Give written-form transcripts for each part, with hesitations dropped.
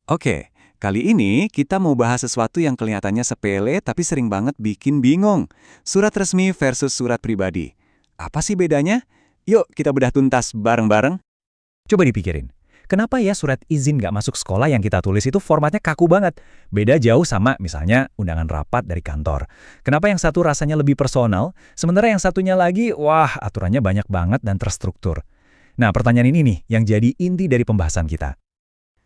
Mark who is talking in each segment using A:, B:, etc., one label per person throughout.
A: Oke, kali ini kita mau bahas sesuatu yang kelihatannya sepele tapi sering banget bikin bingung. Surat resmi versus surat pribadi. Apa sih bedanya? Yuk kita bedah tuntas bareng-bareng.
B: Coba dipikirin, kenapa ya surat izin nggak masuk sekolah yang kita tulis itu formatnya kaku banget? Beda jauh sama misalnya undangan rapat dari kantor. Kenapa yang satu rasanya lebih personal, sementara yang satunya lagi, wah aturannya banyak banget dan terstruktur. Nah pertanyaan ini nih yang jadi inti dari pembahasan kita.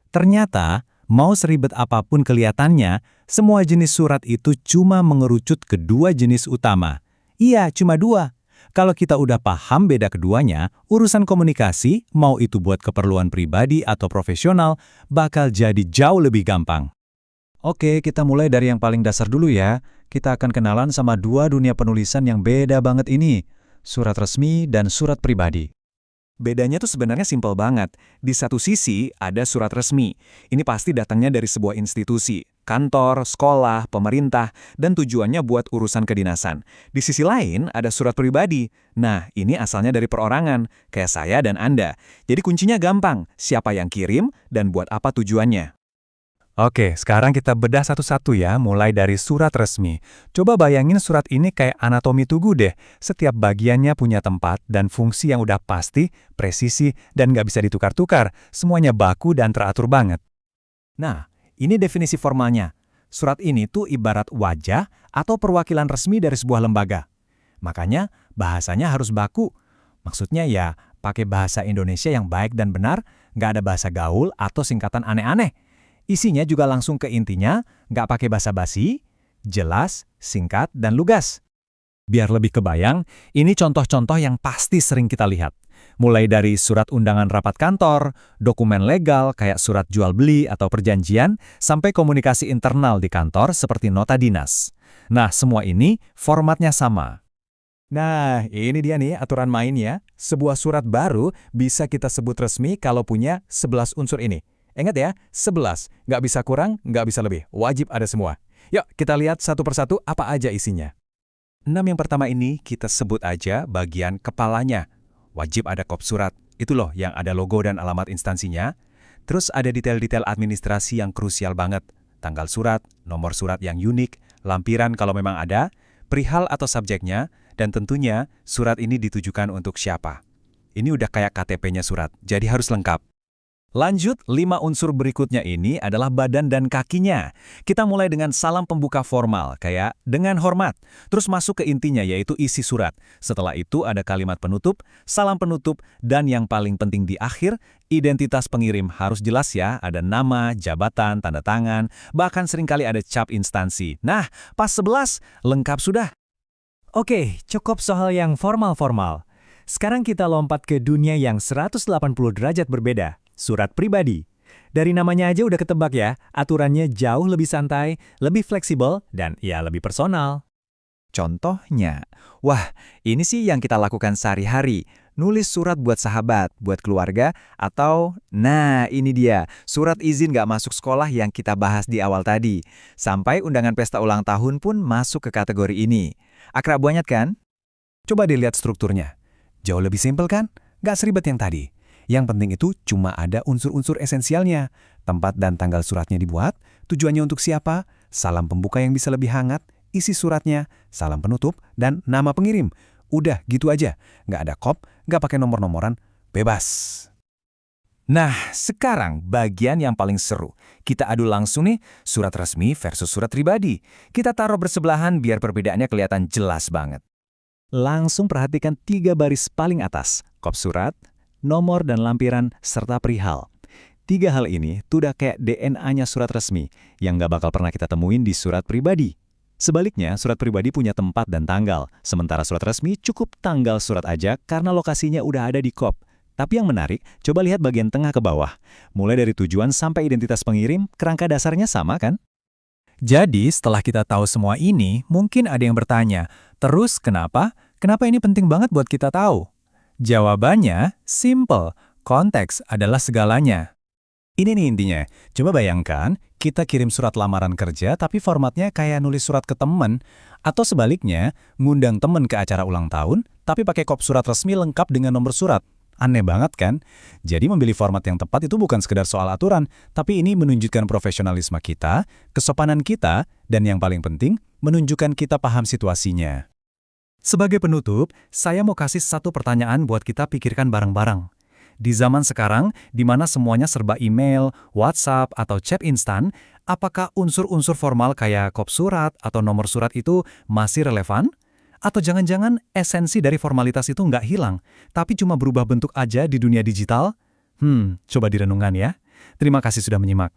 B: Ternyata, mau seribet apapun kelihatannya, semua jenis surat itu cuma mengerucut ke dua jenis utama. Iya, cuma dua. Kalau kita udah paham beda keduanya, urusan komunikasi, mau itu buat keperluan pribadi atau profesional, bakal jadi jauh lebih gampang.
C: Oke, kita mulai dari yang paling dasar dulu ya. Kita akan kenalan sama dua dunia penulisan yang beda banget ini. Surat resmi dan surat pribadi.
A: Bedanya tuh sebenarnya simpel banget. Di satu sisi ada surat resmi. Ini pasti datangnya dari sebuah institusi, kantor, sekolah, pemerintah, dan tujuannya buat urusan kedinasan. Di sisi lain ada surat pribadi. Nah, ini asalnya dari perorangan, kayak saya dan Anda. Jadi kuncinya gampang, siapa yang kirim dan buat apa tujuannya.
B: Oke, sekarang kita bedah satu-satu ya, mulai dari surat resmi. Coba bayangin surat ini kayak anatomi tugu deh. Setiap bagiannya punya tempat dan fungsi yang udah pasti, presisi, dan nggak bisa ditukar-tukar. Semuanya baku dan teratur banget. Nah, ini definisi formalnya. Surat ini tuh ibarat wajah atau perwakilan resmi dari sebuah lembaga. Makanya, bahasanya harus baku. Maksudnya ya, pakai bahasa Indonesia yang baik dan benar, nggak ada bahasa gaul atau singkatan aneh-aneh. Isinya juga langsung ke intinya, nggak pakai basa-basi, jelas, singkat, dan lugas. Biar lebih kebayang, ini contoh-contoh yang pasti sering kita lihat. Mulai dari surat undangan rapat kantor, dokumen legal kayak surat jual beli atau perjanjian, sampai komunikasi internal di kantor seperti nota dinas. Nah, semua ini formatnya sama. Nah, ini dia nih aturan mainnya. Sebuah surat baru bisa kita sebut resmi kalau punya 11 unsur ini. Ingat ya, 11. Nggak bisa kurang, nggak bisa lebih. Wajib ada semua. Yuk, kita lihat satu persatu apa aja isinya.
A: 6 yang pertama ini kita sebut aja bagian kepalanya. Wajib ada kop surat. Itu loh yang ada logo dan alamat instansinya. Terus ada detail-detail administrasi yang krusial banget. Tanggal surat, nomor surat yang unik, lampiran kalau memang ada, perihal atau subjeknya, dan tentunya surat ini ditujukan untuk siapa. Ini udah kayak KTP-nya surat, jadi harus lengkap.
B: Lanjut, 5 unsur berikutnya ini adalah badan dan kakinya. Kita mulai dengan salam pembuka formal, kayak dengan hormat. Terus masuk ke intinya, yaitu isi surat. Setelah itu ada kalimat penutup, salam penutup, dan yang paling penting di akhir, identitas pengirim harus jelas ya. Ada nama, jabatan, tanda tangan, bahkan seringkali ada cap instansi. Nah, pas 11, lengkap sudah. Oke, cukup soal yang formal-formal. Sekarang kita lompat ke dunia yang 180 derajat berbeda. Surat pribadi. Dari namanya aja udah ketebak ya, aturannya jauh lebih santai, lebih fleksibel, dan ya lebih personal.
C: Contohnya, wah ini sih yang kita lakukan sehari-hari. Nulis surat buat sahabat, buat keluarga, atau, nah ini dia, surat izin nggak masuk sekolah yang kita bahas di awal tadi. Sampai undangan pesta ulang tahun pun masuk ke kategori ini. Akrab banget kan?
B: Coba dilihat strukturnya. Jauh lebih simpel kan? Nggak seribet yang tadi. Yang penting itu cuma ada unsur-unsur esensialnya. Tempat dan tanggal suratnya dibuat, tujuannya untuk siapa, salam pembuka yang bisa lebih hangat, isi suratnya, salam penutup, dan nama pengirim. Udah gitu aja. Nggak ada kop, nggak pakai nomor-nomoran, bebas. Nah, sekarang bagian yang paling seru. Kita adu langsung nih, surat resmi versus surat pribadi. Kita taruh bersebelahan biar perbedaannya kelihatan jelas banget. Langsung perhatikan 3 baris paling atas, kop surat, nomor dan lampiran, serta perihal. 3 hal ini tuh udah kayak DNA-nya surat resmi, yang nggak bakal pernah kita temuin di surat pribadi. Sebaliknya, surat pribadi punya tempat dan tanggal, sementara surat resmi cukup tanggal surat aja karena lokasinya udah ada di kop. Tapi yang menarik, coba lihat bagian tengah ke bawah. Mulai dari tujuan sampai identitas pengirim, kerangka dasarnya sama kan? Jadi, setelah kita tahu semua ini, mungkin ada yang bertanya, terus kenapa? Kenapa ini penting banget buat kita tahu? Jawabannya simple, konteks adalah segalanya. Ini nih intinya, coba bayangkan kita kirim surat lamaran kerja tapi formatnya kayak nulis surat ke temen, atau sebaliknya, ngundang temen ke acara ulang tahun tapi pakai kop surat resmi lengkap dengan nomor surat. Aneh banget kan? Jadi memilih format yang tepat itu bukan sekedar soal aturan, tapi ini menunjukkan profesionalisme kita, kesopanan kita, dan yang paling penting, menunjukkan kita paham situasinya. Sebagai penutup, saya mau kasih satu pertanyaan buat kita pikirkan bareng-bareng. Di zaman sekarang, di mana semuanya serba email, WhatsApp, atau chat instan, apakah unsur-unsur formal kayak kop surat atau nomor surat itu masih relevan? Atau jangan-jangan esensi dari formalitas itu nggak hilang, tapi cuma berubah bentuk aja di dunia digital? Coba direnungkan ya. Terima kasih sudah menyimak.